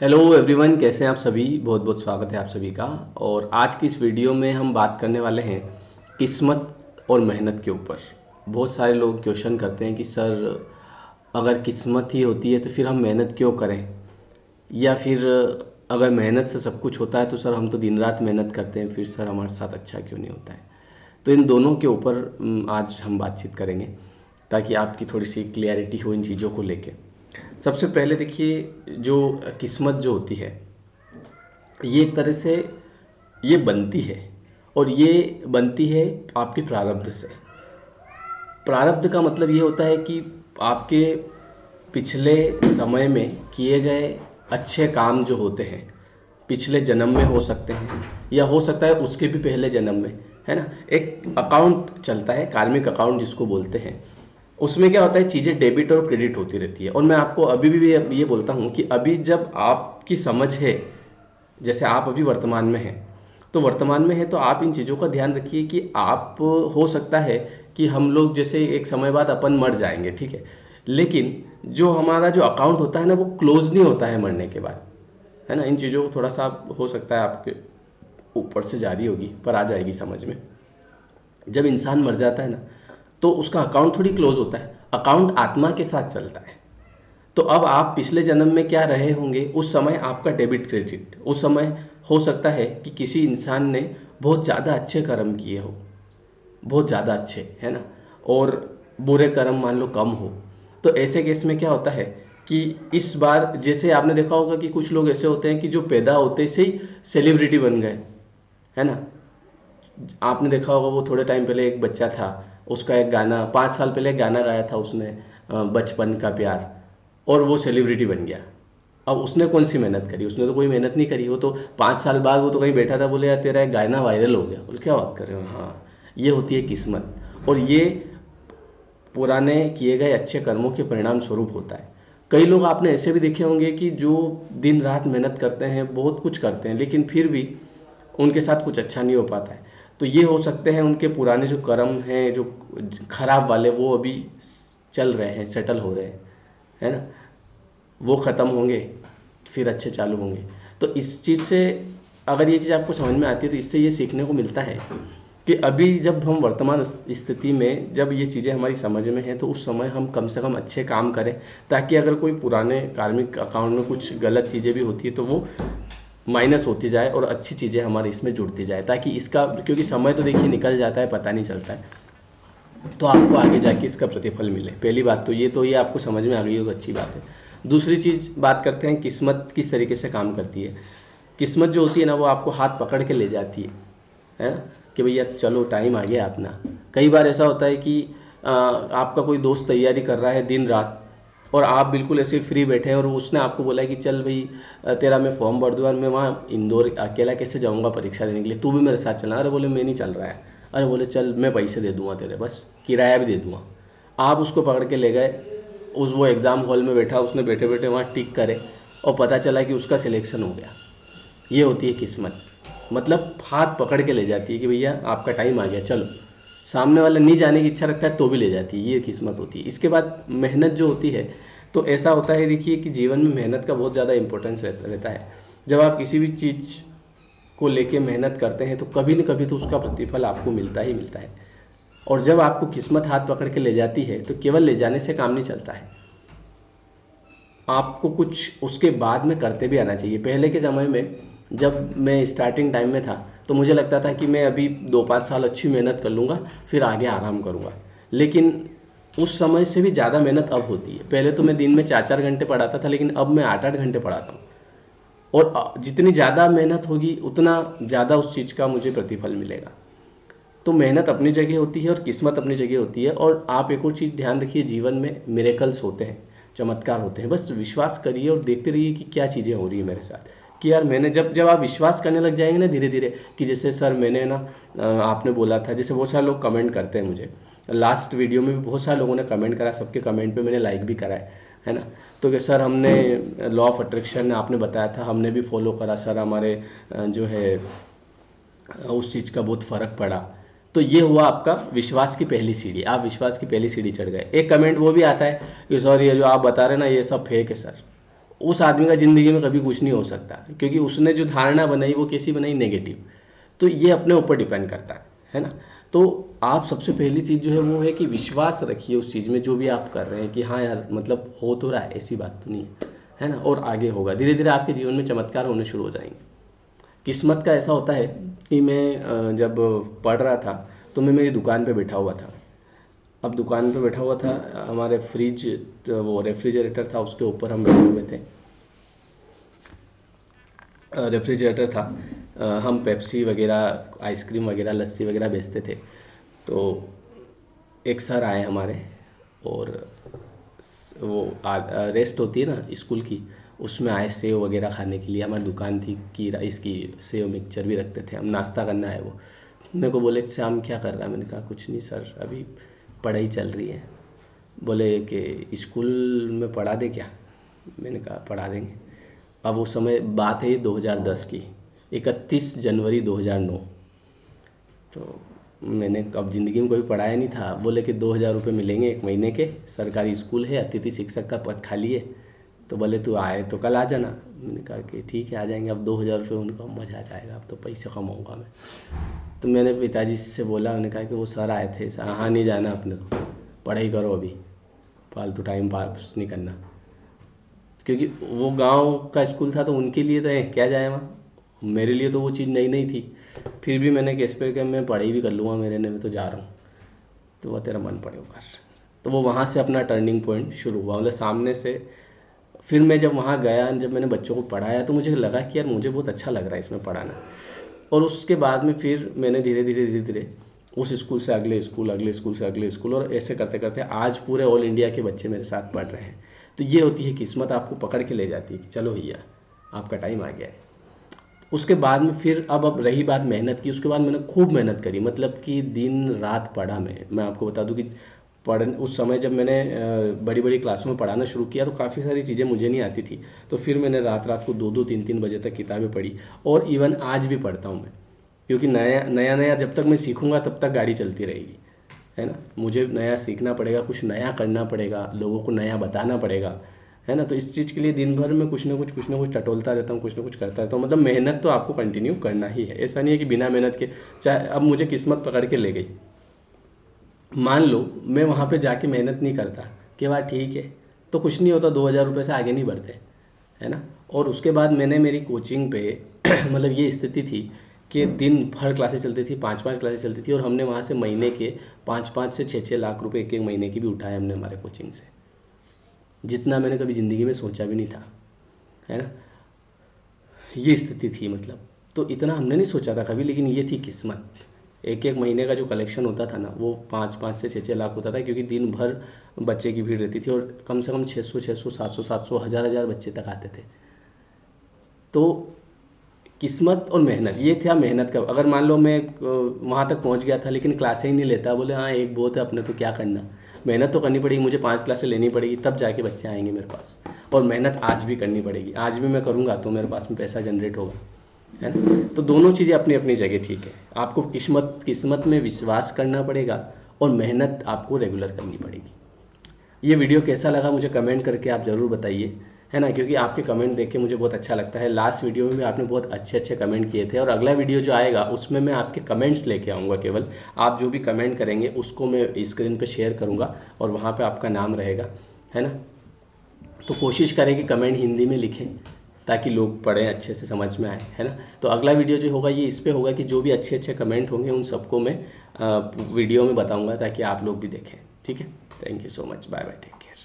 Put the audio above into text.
Hello everyone, कैसे हैं आप सभी। बहुत बहुत स्वागत है आप सभी का। और आज की इस वीडियो में हम बात करने वाले हैं किस्मत और मेहनत के ऊपर। बहुत सारे लोग क्वेश्चन करते हैं कि सर, अगर किस्मत ही होती है तो फिर हम मेहनत क्यों करें, या फिर अगर मेहनत से सब कुछ होता है तो सर हम तो दिन रात मेहनत करते हैं, फिर सर हमारे साथ अच्छा क्यों नहीं होता है। तो इन दोनों के ऊपर आज हम बातचीत करेंगे ताकि आपकी थोड़ी सी क्लियरिटी हो इन चीज़ों को लेके। सबसे पहले देखिए, जो किस्मत जो होती है ये एक तरह से ये बनती है, और ये बनती है आपके प्रारब्ध से। प्रारब्ध का मतलब ये होता है कि आपके पिछले समय में किए गए अच्छे काम जो होते हैं, पिछले जन्म में हो सकते हैं या हो सकता है उसके भी पहले जन्म में, है ना। एक अकाउंट चलता है, कार्मिक अकाउंट जिसको बोलते हैं। उसमें क्या होता है, चीज़ें डेबिट और क्रेडिट होती रहती है। और मैं आपको अभी भी ये बोलता हूँ कि अभी जब आपकी समझ है, जैसे आप अभी वर्तमान में हैं, तो वर्तमान में है तो आप इन चीज़ों का ध्यान रखिए कि आप, हो सकता है कि हम लोग जैसे एक समय बाद अपन मर जाएंगे, ठीक है, लेकिन जो हमारा जो अकाउंट होता है ना, वो क्लोज नहीं होता है मरने के बाद, है ना। इन चीज़ों को थोड़ा सा हो सकता है आपके ऊपर से जारी होगी पर आ जाएगी समझ में। जब इंसान मर जाता है ना, तो उसका अकाउंट थोड़ी क्लोज होता है, अकाउंट आत्मा के साथ चलता है। तो अब आप पिछले जन्म में क्या रहे होंगे, उस समय आपका डेबिट क्रेडिट, उस समय हो सकता है कि किसी इंसान ने बहुत ज़्यादा अच्छे कर्म किए हो, बहुत ज़्यादा अच्छे, है ना, और बुरे कर्म मान लो कम हो। तो ऐसे केस में क्या होता है कि इस बार जैसे आपने देखा होगा कि कुछ लोग ऐसे होते हैं कि जो पैदा होते से ही सेलिब्रिटी बन गए, है ना। आपने देखा होगा, वो थोड़े टाइम पहले एक बच्चा था, उसका एक गाना 5 साल पहले एक गाना गाया था उसने, बचपन का प्यार, और वो सेलिब्रिटी बन गया। अब उसने कौन सी मेहनत करी, उसने तो कोई मेहनत नहीं करी। वो तो 5 साल बाद वो तो कहीं बैठा था, बोले यार तेरा एक गाना वायरल हो गया। बोले क्या बात कर रहे हो। हाँ, ये होती है किस्मत, और ये पुराने किए गए अच्छे कर्मों के परिणाम स्वरूप होता है। कई लोग आपने ऐसे भी देखे होंगे कि जो दिन रात मेहनत करते हैं, बहुत कुछ करते हैं, लेकिन फिर भी उनके साथ कुछ अच्छा नहीं हो पाता है। तो ये हो सकते हैं उनके पुराने जो कर्म हैं, जो खराब वाले, वो अभी चल रहे हैं, सेटल हो रहे हैं, है ना। वो ख़त्म होंगे, फिर अच्छे चालू होंगे। तो इस चीज़ से, अगर ये चीज़ आपको समझ में आती है, तो इससे ये सीखने को मिलता है कि अभी जब हम वर्तमान स्थिति में, जब ये चीज़ें हमारी समझ में हैं, तो उस समय हम कम से कम अच्छे काम करें, ताकि अगर कोई पुराने कार्मिक अकाउंट में कुछ गलत चीज़ें भी होती है तो वो माइनस होती जाए और अच्छी चीज़ें हमारे इसमें जुड़ती जाए, ताकि इसका, क्योंकि समय तो देखिए निकल जाता है, पता नहीं चलता है, तो आपको आगे जाके इसका प्रतिफल मिले। पहली बात तो ये आपको समझ में आ गई होगी, अच्छी बात है। दूसरी चीज़ बात करते हैं, किस्मत किस तरीके से काम करती है। किस्मत जो होती है ना, वो आपको हाथ पकड़ के ले जाती है ना, कि भैया चलो टाइम आ गया अपना। कई बार ऐसा होता है कि आपका कोई दोस्त तैयारी कर रहा है दिन रात, और आप बिल्कुल ऐसे फ्री बैठे हैं, और उसने आपको बोला है कि चल भाई, तेरा मैं फॉर्म भर दूँ, और मैं वहाँ इंदौर अकेला कैसे जाऊँगा परीक्षा देने के लिए, तू भी मेरे साथ चलना। अरे बोले मैं नहीं चल रहा है। अरे बोले चल मैं पैसे दे दूँगा तेरे, बस किराया भी दे दूँगा। आप उसको पकड़ के ले गए, उस वो एग्ज़ाम हॉल में बैठा, उसने बैठे बैठे वहाँ टिक करे, और पता चला कि उसका सिलेक्शन हो गया। ये होती है किस्मत। मतलब हाथ पकड़ के ले जाती है कि भैया आपका टाइम आ गया, चलो। सामने वाला नहीं जाने की इच्छा रखता है तो भी ले जाती है, ये किस्मत होती है। इसके बाद मेहनत जो होती है, तो ऐसा होता है देखिए कि जीवन में मेहनत का बहुत ज़्यादा इंपॉर्टेंस रहता है। जब आप किसी भी चीज़ को लेके मेहनत करते हैं तो कभी न कभी तो उसका प्रतिफल आपको मिलता ही मिलता है। और जब आपको किस्मत हाथ पकड़ के ले जाती है, तो केवल ले जाने से काम नहीं चलता है, आपको कुछ उसके बाद में करते भी आना चाहिए। पहले के ज़माने में जब मैं स्टार्टिंग टाइम में था, तो मुझे लगता था कि मैं अभी 2-5 साल अच्छी मेहनत कर लूँगा, फिर आगे आराम करूँगा। लेकिन उस समय से भी ज़्यादा मेहनत अब होती है। पहले तो मैं दिन में 4-4 घंटे पढ़ाता था, लेकिन अब मैं 8-8 घंटे पढ़ाता हूँ। और जितनी ज़्यादा मेहनत होगी, उतना ज़्यादा उस चीज़ का मुझे प्रतिफल मिलेगा। तो मेहनत अपनी जगह होती है और किस्मत अपनी जगह होती है। और आप एक और चीज़ ध्यान रखिए, जीवन में मिरेकल्स होते हैं, चमत्कार होते हैं। बस विश्वास करिए और देखते रहिए कि क्या चीज़ें हो रही है मेरे साथ। कि यार मैंने, जब जब आप विश्वास करने लग जाएंगे ना धीरे धीरे, कि जैसे सर मैंने ना, आपने बोला था, जैसे बहुत सारे लोग कमेंट करते हैं मुझे, लास्ट वीडियो में भी बहुत सारे लोगों ने कमेंट करा, सबके कमेंट पे मैंने लाइक भी करा है ना। तो कि सर हमने लॉ ऑफ अट्रैक्शन आपने बताया था, हमने भी फॉलो करा सर, हमारे जो है उस चीज़ का बहुत फ़र्क पड़ा। तो ये हुआ आपका विश्वास की पहली सीढ़ी, आप विश्वास की पहली सीढ़ी चढ़ गए। एक कमेंट वो भी आता है कि सर ये जो आप बता रहे हैं ना, ये सब फेक है सर। उस आदमी का ज़िंदगी में कभी कुछ नहीं हो सकता, क्योंकि उसने जो धारणा बनाई वो कैसी बनाई, नेगेटिव। तो ये अपने ऊपर डिपेंड करता है ना। तो आप सबसे पहली चीज़ जो है वो है कि विश्वास रखिए उस चीज़ में जो भी आप कर रहे हैं, कि हाँ यार मतलब हो तो रहा है, ऐसी बात तो नहीं है ना। और आगे होगा, धीरे धीरे आपके जीवन में चमत्कार होने शुरू हो जाएंगे। किस्मत का ऐसा होता है कि मैं जब पढ़ रहा था तो मैं मेरी दुकान पे बैठा हुआ था। अब दुकान पे बैठा हुआ था, हमारे फ्रिज वो रेफ्रिजरेटर था, उसके ऊपर हम बैठे हुए थे। रेफ्रिजरेटर था, हम पेप्सी वगैरह, आइसक्रीम वगैरह, लस्सी वगैरह बेचते थे। तो एक सर आए हमारे, और वो रेस्ट होती है ना स्कूल की, उसमें आए सेव वगैरह खाने के लिए। हमारी दुकान थी कि इसकी सेव मिक्सचर भी रखते थे, हम नाश्ता करना है वो। मेरे को बोले शाम क्या कर रहा है, मैंने कहा कुछ नहीं सर, अभी पढ़ाई चल रही है। बोले कि स्कूल में पढ़ा दे क्या, मैंने कहा पढ़ा देंगे। अब वो समय बात है 2010 की, 31 जनवरी 2009। तो मैंने अब ज़िंदगी में कभी पढ़ाया नहीं था। बोले कि 2000 रुपये मिलेंगे 1 महीने के, सरकारी स्कूल है, अतिथि शिक्षक का पद खाली है। तो बोले तू आए तो कल आ जाना। मैंने कहा कि ठीक है आ जाएंगे। अब 2000 रुपये, उनका मज़ा आ जाएगा, अब तो पैसे कमाऊँगा मैं। तो मैंने पिताजी से बोला, उन्होंने कहा कि वो सर आए थे। हाँ नहीं जाना अपने को, पढ़ाई करो अभी, फालतू टाइम पास नहीं करना। क्योंकि वो गांव का स्कूल था तो उनके लिए तो क्या जाए वहाँ, मेरे लिए तो वो चीज़ नई नहीं थी। फिर भी मैंने केस पे कि मैं पढ़ाई भी कर लूँगा, मेरे ने मैं तो जा रहा हूँ। तो वह तेरा मन पड़े कर। तो वो वहाँ से अपना टर्निंग पॉइंट शुरू हुआ, मतलब सामने से। फिर मैं जब वहाँ गया, जब मैंने बच्चों को पढ़ाया तो मुझे लगा कि यार मुझे बहुत अच्छा लग रहा है इसमें पढ़ाना। और उसके बाद में फिर मैंने धीरे धीरे उस स्कूल से अगले स्कूल, अगले स्कूल से अगले स्कूल, और ऐसे करते करते आज पूरे ऑल इंडिया के बच्चे मेरे साथ पढ़ रहे हैं। तो ये होती है किस्मत, आपको पकड़ के ले जाती है कि चलो भैया आपका टाइम आ गया है। उसके बाद में फिर अब रही बात मेहनत की, उसके बाद मैंने खूब मेहनत करी, मतलब कि दिन रात पढ़ा। मैं आपको बता दूं कि उस समय जब मैंने बड़ी बड़ी क्लासों में पढ़ाना शुरू किया तो काफ़ी सारी चीज़ें मुझे नहीं आती थी। तो फिर मैंने रात रात को 2-2 3-3 बजे तक किताबें पढ़ी, और इवन आज भी पढ़ता हूँ मैं। क्योंकि नया जब तक मैं सीखूंगा तब तक गाड़ी चलती रहेगी, है ना। मुझे नया सीखना पड़ेगा, कुछ नया करना पड़ेगा, लोगों को नया बताना पड़ेगा, है ना। तो इस चीज़ के लिए दिन भर में कुछ ना कुछ टटोलता रहता हूँ, कुछ ना कुछ करता रहता हूँ। मतलब मेहनत तो आपको कंटिन्यू करना ही है, ऐसा नहीं है कि बिना मेहनत के। चाहे अब मुझे किस्मत पकड़ के ले गई, मान लो मैं वहाँ पे जाके मेहनत नहीं करता कि वाह ठीक है, तो कुछ नहीं होता, 2000 रुपये से आगे नहीं बढ़ते, है ना। और उसके बाद मैंने मेरी कोचिंग पे मतलब ये स्थिति थी कि दिन भर क्लासेस चलती थी, 5-5 क्लासेस चलती थी, और हमने वहाँ से महीने के 5-5 से 6-6 लाख रुपए एक महीने की भी उठाए हमने हमारे कोचिंग से, जितना मैंने कभी ज़िंदगी में सोचा भी नहीं था, है ना। ये स्थिति थी मतलब। तो इतना हमने नहीं सोचा था कभी, लेकिन ये थी किस्मत। एक एक महीने का जो कलेक्शन होता था ना, वो 5-5 से 6-6 लाख होता था, क्योंकि दिन भर बच्चे की भीड़ रहती थी, और कम से कम 600 700 1000 बच्चे तक आते थे। तो किस्मत और मेहनत, ये था मेहनत का। अगर मान लो मैं वहाँ तक पहुँच गया था लेकिन क्लासें ही नहीं लेता, बोले हाँ एक बहुत है अपने तो क्या करना, मेहनत तो करनी पड़ेगी, मुझे 5 क्लासें लेनी पड़ेगी, तब जाके बच्चे आएंगे मेरे पास। और मेहनत आज भी करनी पड़ेगी, आज भी मैं करूँगा तो मेरे पास में पैसा जनरेट होगा, है ना। तो दोनों चीज़ें अपनी अपनी जगह ठीक है। आपको किस्मत में विश्वास करना पड़ेगा, और मेहनत आपको रेगुलर करनी पड़ेगी। ये वीडियो कैसा लगा मुझे कमेंट करके आप ज़रूर बताइए, है ना, क्योंकि आपके कमेंट देख के मुझे बहुत अच्छा लगता है। लास्ट वीडियो में भी आपने बहुत अच्छे अच्छे कमेंट किए थे, और अगला वीडियो जो आएगा उसमें मैं आपके कमेंट्स लेके आऊँगा। केवल आप जो भी कमेंट करेंगे उसको मैं स्क्रीन पे शेयर करूँगा, और वहाँ पे आपका नाम रहेगा, है ना। तो कोशिश करें कि कमेंट हिंदी में लिखें ताकि लोग पढ़ें, अच्छे से समझ में आए, है ना। तो अगला वीडियो जो होगा ये इस पे होगा कि जो भी अच्छे अच्छे कमेंट होंगे उन सबको मैं वीडियो में बताऊँगा, ताकि आप लोग भी देखें। ठीक है, thank you so much, bye bye, take care.